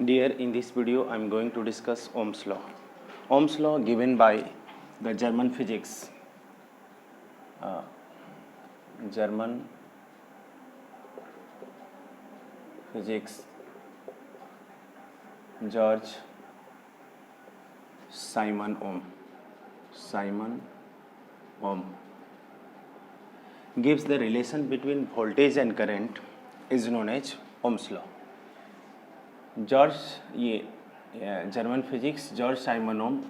Dear, in this video I am going to discuss Ohm's law. Ohm's law given by the German physics George Simon Ohm gives the relation between voltage and current is known as Ohm's law. German physics George Simon Ohm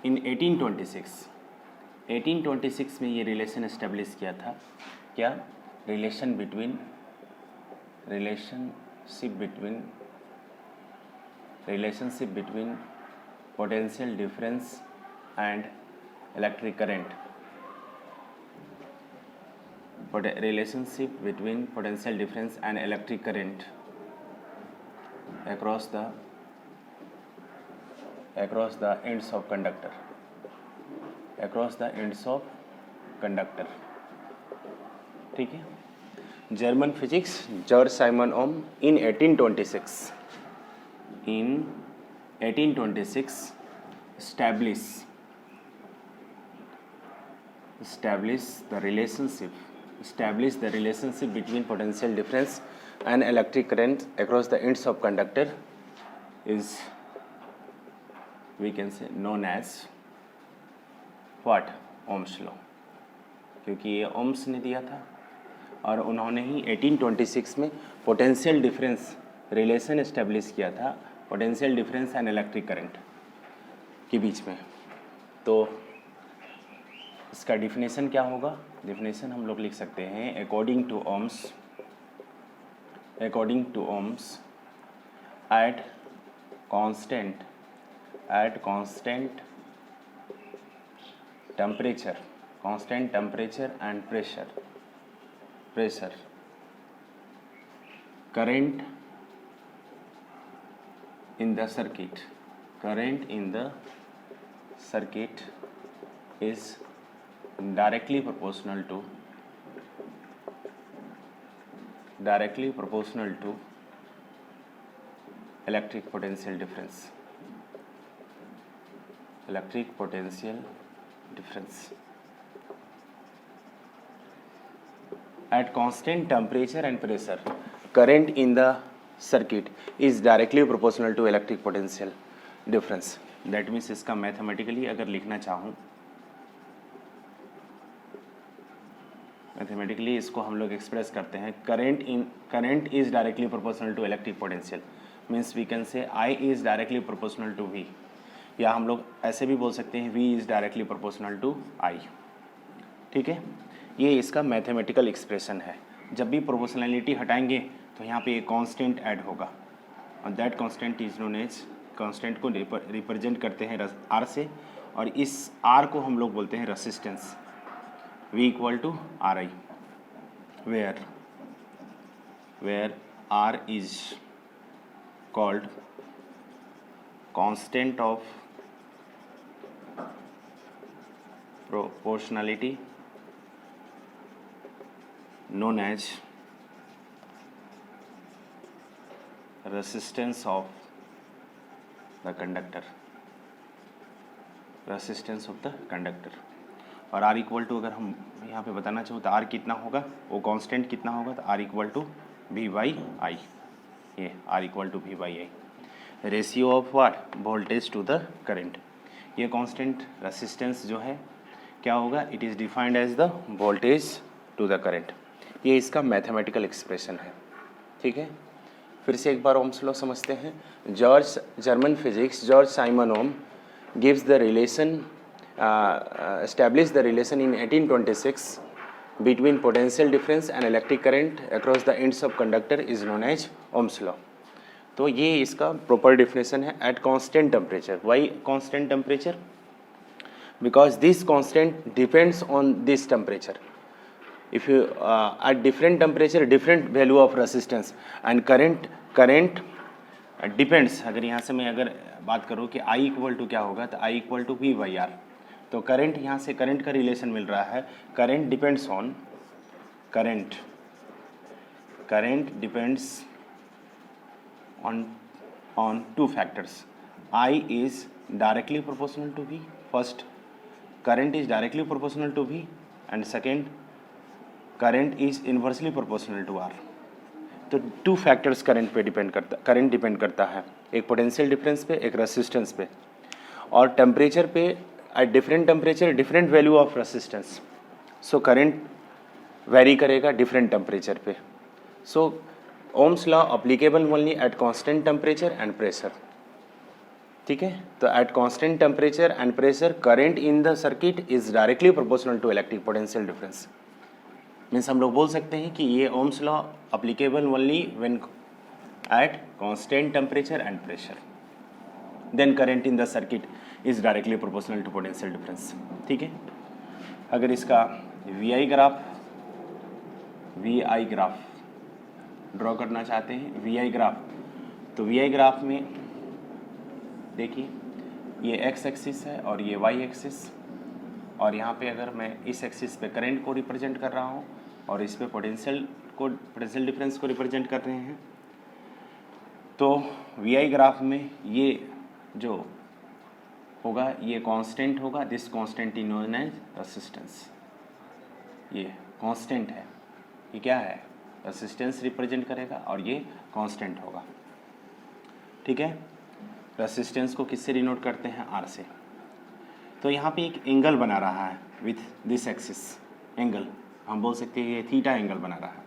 in 1826 में ये relation establish किया था. क्या? Relationship between potential difference and electric current. Relationship between potential difference and electric current across the ends of conductor. ठीक है. German physics George Simon Ohm in 1826 establish the relationship between potential difference and electric current across the ends of conductor is, we can say, known as what? Ohm's law. क्योंकि ये ohms ने दिया था और उन्होंने ही 1826 में पोटेंशियल डिफरेंस रिलेशन एस्टेब्लिश किया था potential difference and electric current के बीच में. तो इसका डिफिनेशन क्या होगा? डिफिनेशन हम लोग लिख सकते हैं according to Ohm's at constant temperature and pressure current in the circuit is directly proportional to electric potential difference. At constant temperature and pressure, current in the circuit is directly proportional to electric potential difference. That means इसका mathematically अगर लिखना चाहूँ, mathematically इसको हम लोग express करते हैं current is directly proportional to electric potential. Means we can say I is directly proportional to V, या हम लोग ऐसे भी बोल सकते हैं V is directly proportional to I. ठीक है, ये इसका मैथमेटिकल एक्सप्रेशन है. जब भी प्रोपोर्शनलिटी हटाएंगे तो यहाँ पे एक कांस्टेंट ऐड होगा और that constant is known as, constant को रिप्रेजेंट करते हैं R से, और इस R को हम लोग बोलते हैं resistance. V equal to Ri, where R is called constant of proportionality known as resistance of the conductor. और R इक्वल टू, अगर हम यहाँ पे बताना चाहूँ तो R कितना होगा, वो कांस्टेंट कितना होगा, तो R इक्वल टू V/I. ये R equal to V/I, ratio of what? Voltage to the current. ये कांस्टेंट रेसिस्टेंस जो है क्या होगा? It is defined as the voltage to the current. ये इसका मैथमेटिकल एक्सप्रेशन है. ठीक है, फिर से एक बार ओम्स लॉ समझते हैं. German physics George Simon Ohm gives the relation established the relation in 1826 between potential difference and electric current across the ends of conductor is known as Ohm's law. तो ये इसका प्रॉपर डिफिनेशन है. At constant temperature. Why constant temperature? Because this constant depends on this temperature. If you at different temperature different value of resistance and current depends. अगर यहाँ से मैं अगर बात करूँ कि I इक्वल टू क्या होगा, तो I इक्वल टू V/R. तो करंट, यहाँ से करंट का रिलेशन मिल रहा है. Current depends on on two factors. I is directly proportional to V. First, current is directly proportional to V, and second, current is inversely proportional to R. तो two factors current depend करता है, एक potential difference पे, एक resistance पे, और temperature पे. At different temperature different value of resistance. So current vary करेगा डिफरेंट टेम्परेचर पे. So Ohm's law applicable only at constant temperature and pressure. ठीक है, तो at constant temperature and pressure current in the circuit is directly proportional to electric potential difference. Means हम लोग बोल सकते हैं कि ये Ohm's law applicable only when at constant temperature and pressure, then current in the circuit is directly proportional to potential difference. ठीक है, अगर इसका वी आई ग्राफ ड्रॉ करना चाहते हैं, वी आई ग्राफ, तो वी आई ग्राफ में देखिए ये एक्स एक्सिस है और ये वाई एक्सिस, और यहाँ पे अगर मैं इस एक्सिस पे करंट को रिप्रेजेंट कर रहा हूँ और इस पे पोटेंशियल डिफरेंस को रिप्रेजेंट कर रहे हैं, तो वी आई ग्राफ में ये जो होगा ये कांस्टेंट होगा. This constant is known as resistance. ये कांस्टेंट है, ये क्या है, रेसिस्टेंस रिप्रेजेंट करेगा और ये कांस्टेंट होगा. ठीक है, रेसिस्टेंस को किससे डिनोट करते हैं, आर से. तो यहाँ पे एक एंगल बना रहा है विथ दिस एक्सिस. एंगल हम बोल सकते हैं ये थीटा एंगल बना रहा है.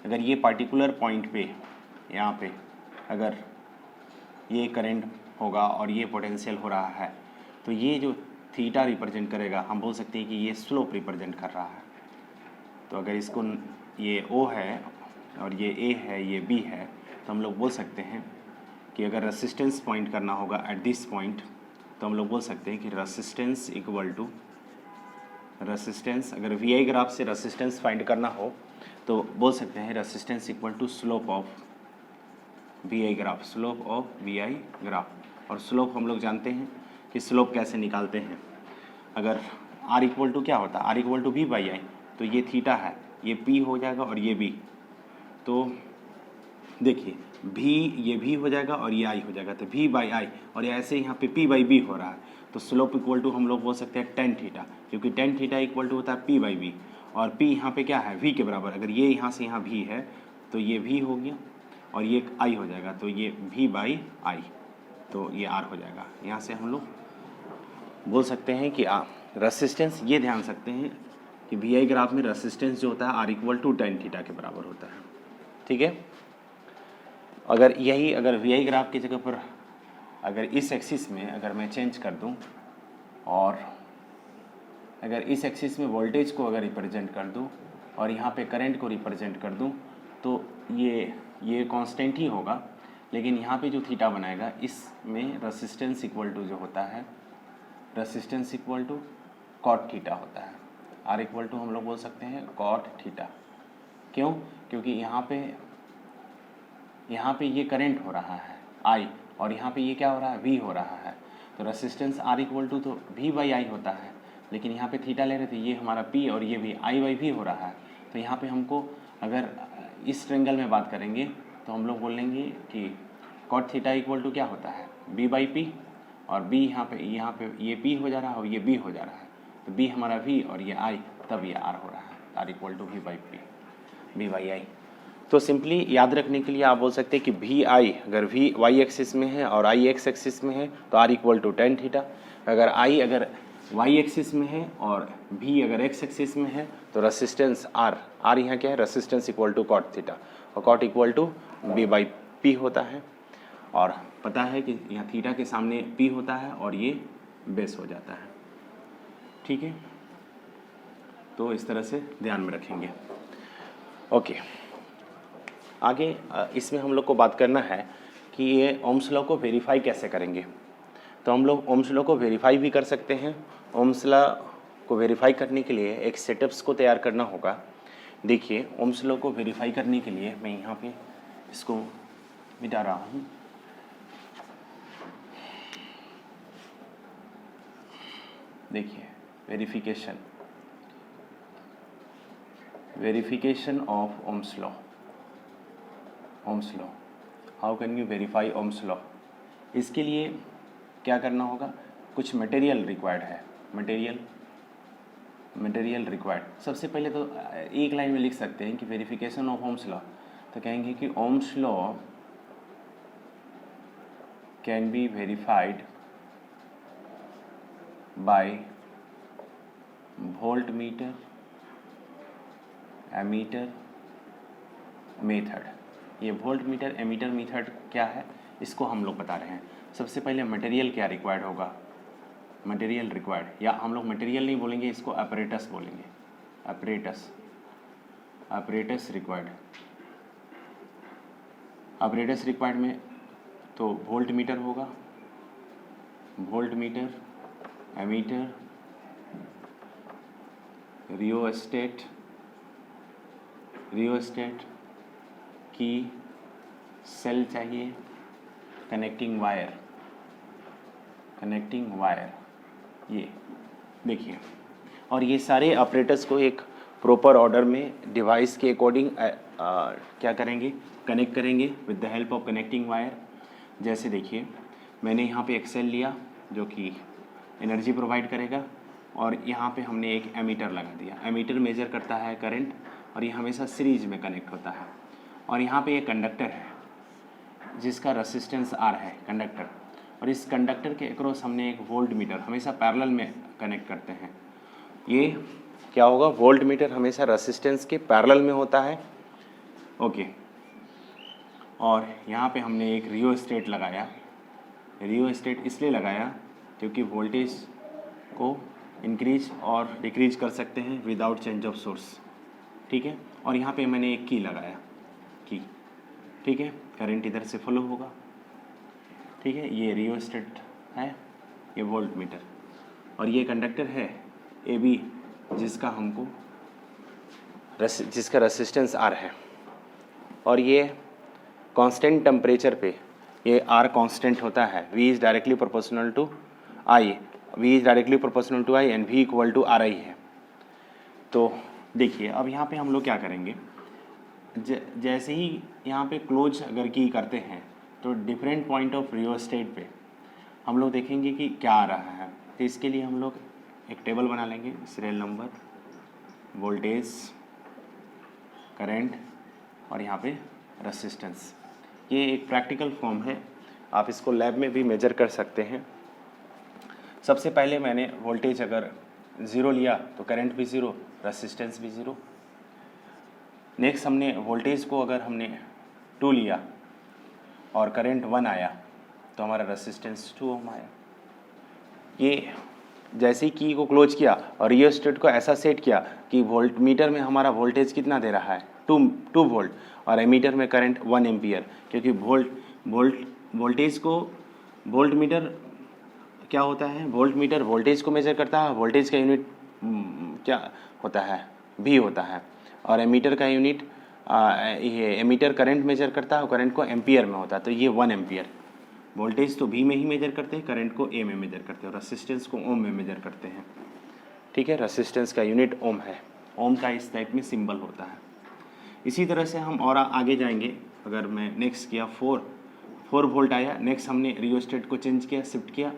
अगर ये पार्टिकुलर पॉइंट पे यहाँ पे अगर ये करंट होगा और ये पोटेंशियल हो रहा है, तो ये जो थीटा रिप्रेजेंट करेगा हम बोल सकते हैं कि ये स्लोप रिप्रेजेंट कर रहा है. तो अगर इसको ये O है और ये A है, ये B है, तो हम लोग बोल सकते हैं कि अगर रेसिस्टेंस पॉइंट करना होगा एट दिस पॉइंट, तो हम लोग बोल सकते हैं कि रेसिस्टेंस इक्वल टू रेसिस्टेंस, अगर वी आई ग्राफ से रेसिस्टेंस फाइंड करना हो तो बोल सकते हैं resistance equal to slope of V I graph, slope of V I graph. और स्लोप हम लोग जानते हैं कि स्लोप कैसे निकालते हैं. अगर आर इक्वल टू क्या होता है, R equal to V by I, तो ये थीटा है, ये पी हो जाएगा और ये बी. तो देखिए भी, ये भी हो जाएगा और ये आई हो जाएगा, तो भी बाई आई, और ये ऐसे यहाँ पे पी बाई बी हो रहा है. तो स्लोप इक्वल टू हम लोग बोल सकते हैं टेन थीटा, क्योंकि टेन थीटा इक्वल टू होता है पी बाई बी, और पी यहाँ पे क्या है, वी के बराबर. अगर ये यहाँ से यहाँ भी है तो ये भी हो गया और ये आई हो जाएगा, तो ये भी बाई आई, तो ये आर हो जाएगा. यहाँ से हम लोग बोल सकते हैं कि रेसिस्टेंस, ये ध्यान सकते हैं कि वी आई ग्राफ में रेसिस्टेंस जो होता है R equal to tan theta के बराबर होता है. ठीक है, अगर वी आई ग्राफ की जगह पर अगर इस एक्सिस में अगर मैं चेंज कर दूं और अगर इस एक्सिस में वोल्टेज को अगर रिप्रेजेंट कर दूं और यहाँ पे करंट को रिप्रेजेंट कर दूं, तो ये कांस्टेंट ही होगा. लेकिन यहाँ पे जो थीटा बनाएगा इसमें रेसिस्टेंस इक्वल टू जो होता है, resistance equal to cot theta होता है. आर इक्वल टू हम लोग बोल सकते हैं कॉट थीटा. क्यों, क्योंकि यहाँ पे ये करंट हो रहा है आई, और यहाँ पे ये क्या हो रहा है, वी हो रहा है. तो रेसिस्टेंस आर इक्वल टू तो वी बाई आई होता है, लेकिन यहाँ पे थीटा ले रहे थे, ये हमारा पी और ये भी आई बाई वी हो रहा है. तो यहाँ पे हमको अगर इस ट्रेंगल में बात करेंगे तो हम लोग बोलेंगे कि कॉट थीटा इक्वल टू क्या होता है, बी बाई पी, और बी यहाँ पे ये पी हो जा रहा है और ये बी हो जा रहा है, तो बी हमारा वी और ये आई, तब ये आर हो रहा है, R equal to V by P, B by I. तो सिंपली याद रखने के लिए आप बोल सकते हैं कि वी आई अगर वी वाई एक्सिस में है और आई एक्स एक्सिस में है तो R equal to tan theta. अगर वाई एक्सिस में है और भी अगर एक्स एक्सिस में है तो रेसिस्टेंस आर यहाँ क्या है, resistance equal to cot theta, और cot equal to B by P होता है. और पता है कि यहाँ थीटा के सामने पी होता है और ये बेस हो जाता है. ठीक है, तो इस तरह से ध्यान में रखेंगे. ओके, आगे इसमें हम लोग को बात करना है कि ये ओम्स लॉ को वेरीफाई कैसे करेंगे. तो हम लोग ओम्स लॉ को वेरीफाई भी कर सकते हैं. ओम्स लॉ को वेरीफाई करने के लिए एक सेटअप्स को तैयार करना होगा. देखिए ओम्स लॉ को वेरीफाई करने के लिए मैं यहाँ पे इसको मिटा रहा हूँ. देखिए verification of Ohm's law. How can you verify Ohm's law? इसके लिए क्या करना होगा, कुछ मटेरियल रिक्वायर्ड है, मटेरियल रिक्वायर्ड। सबसे पहले तो एक लाइन में लिख सकते हैं कि वेरिफिकेशन ऑफ ओम्स लॉ, तो कहेंगे कि Ohm's law can be verified by voltmeter ammeter method. ये वोल्ट मीटर एमीटर मेथड क्या है, इसको हम लोग बता रहे हैं। सबसे पहले मटेरियल क्या रिक्वायर्ड होगा, मटेरियल रिक्वायर्ड, या हम लोग मटेरियल नहीं बोलेंगे, इसको अपरेटस बोलेंगे, अपरेटस रिक्वायर्ड में तो वोल्ट मीटर होगा, वोल्ट मीटर एमीटर रियोस्टेट की सेल चाहिए, कनेक्टिंग वायर, ये देखिए। और ये सारे ऑपरेटर्स को एक प्रॉपर ऑर्डर में डिवाइस के अकॉर्डिंग क्या करेंगे, कनेक्ट करेंगे with the help of connecting wire. जैसे देखिए मैंने यहाँ पे एक सेल लिया जो कि एनर्जी प्रोवाइड करेगा, और यहाँ पे हमने एक एमीटर लगा दिया। एमीटर मेजर करता है करंट, और ये हमेशा सीरीज में कनेक्ट होता है। और यहाँ पे एक कंडक्टर है जिसका रेसिस्टेंस R है, कंडक्टर, और इस कंडक्टर के अक्रॉस हमने एक वोल्ट मीटर हमेशा पैरेलल में कनेक्ट करते हैं। ये क्या होगा, वोल्ट मीटर हमेशा रेसिस्टेंस के पैरेलल में होता है, ओके। और यहाँ पे हमने एक रियोस्टेट लगाया। रियोस्टेट इसलिए लगाया क्योंकि वोल्टेज को इंक्रीज और डिक्रीज कर सकते हैं विदाउट चेंज ऑफ सोर्स, ठीक है। और यहाँ पे मैंने एक की लगाया, की, ठीक है, करंट इधर से फ्लो होगा, ठीक है। ये रियोस्टेट है, ये वोल्ट मीटर, और ये कंडक्टर है AB जिसका हमको जिसका रेसिस्टेंस R है। और ये कांस्टेंट टेम्परेचर पे ये R कांस्टेंट होता है, V is directly proportional to I, and V equal to RI है। तो देखिए अब यहाँ पे हम लोग क्या करेंगे, जैसे ही यहाँ पे क्लोज अगर की करते हैं तो डिफरेंट पॉइंट ऑफ रियोस्टेट पे हम लोग देखेंगे कि क्या आ रहा है। तो इसके लिए हम लोग एक टेबल बना लेंगे, सीरियल नंबर, वोल्टेज, करंट, और यहाँ पे रेसिस्टेंस। ये एक प्रैक्टिकल फॉर्म है, आप इसको लैब में भी मेजर कर सकते हैं। सबसे पहले मैंने वोल्टेज अगर 0 लिया तो करंट भी 0, रेसिस्टेंस भी 0। नेक्स्ट हमने वोल्टेज को अगर हमने 2 लिया और करंट 1 आया तो हमारा रेसिस्टेंस 2 ओम आया। ये जैसे ही की को क्लोज किया और रियोस्टेट को ऐसा सेट किया कि वोल्ट मीटर में हमारा वोल्टेज कितना दे रहा है, 2 वोल्ट, और एमीटर में करंट 1 एम्पियर, क्योंकि वोल्टेज को वोल्ट मीटर क्या होता है, वोल्ट मीटर वोल्टेज को मेजर करता है, वोल्टेज का यूनिट क्या होता है, V होता है, और एमीटर का यूनिट ये एमीटर करंट मेजर करता है और करंट को एम्पियर में होता है, तो ये 1 एम्पियर। वोल्टेज तो V में ही मेजर करते हैं, करंट को A में मेजर करते हैं, और रेसिस्टेंस को ओम में मेजर करते हैं, ठीक है। रेसिस्टेंस का यूनिट ओम है, ओम का इस टाइप में सिंबल होता है। इसी तरह से हम और आगे जाएंगे। अगर मैं नेक्स्ट किया 4 वोल्ट आया, नेक्स्ट हमने रियोस्टेट को चेंज किया, शिफ्ट किया,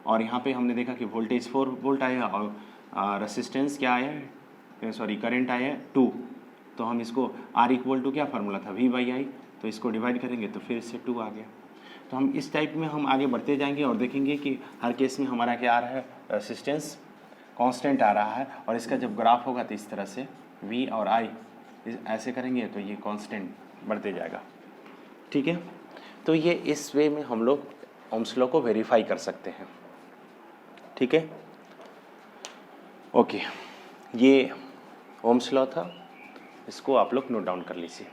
और यहाँ पे हमने देखा कि वोल्टेज 4 वोल्ट आया और रेसिस्टेंस क्या आया, सॉरी करंट आया 2। तो हम इसको R इक्वल टू क्या फार्मूला था, V/I, तो इसको डिवाइड करेंगे तो फिर से 2 आ गया। तो हम इस टाइप में हम आगे बढ़ते जाएंगे और देखेंगे कि हर केस में हमारा क्या आ रहा है, रेसिस्टेंस कांस्टेंट आ रहा है, और इसका जब ग्राफ होगा तो इस तरह से V और I ऐसे करेंगे तो ये कांस्टेंट बढ़ते जाएगा, ठीक है। तो ये इस वे में हम लोग ओम्स लॉ को वेरीफाई कर सकते हैं, ठीक है, ओके। ये ओम्स लॉ था, इसको आप लोग नोट डाउन कर लीजिए।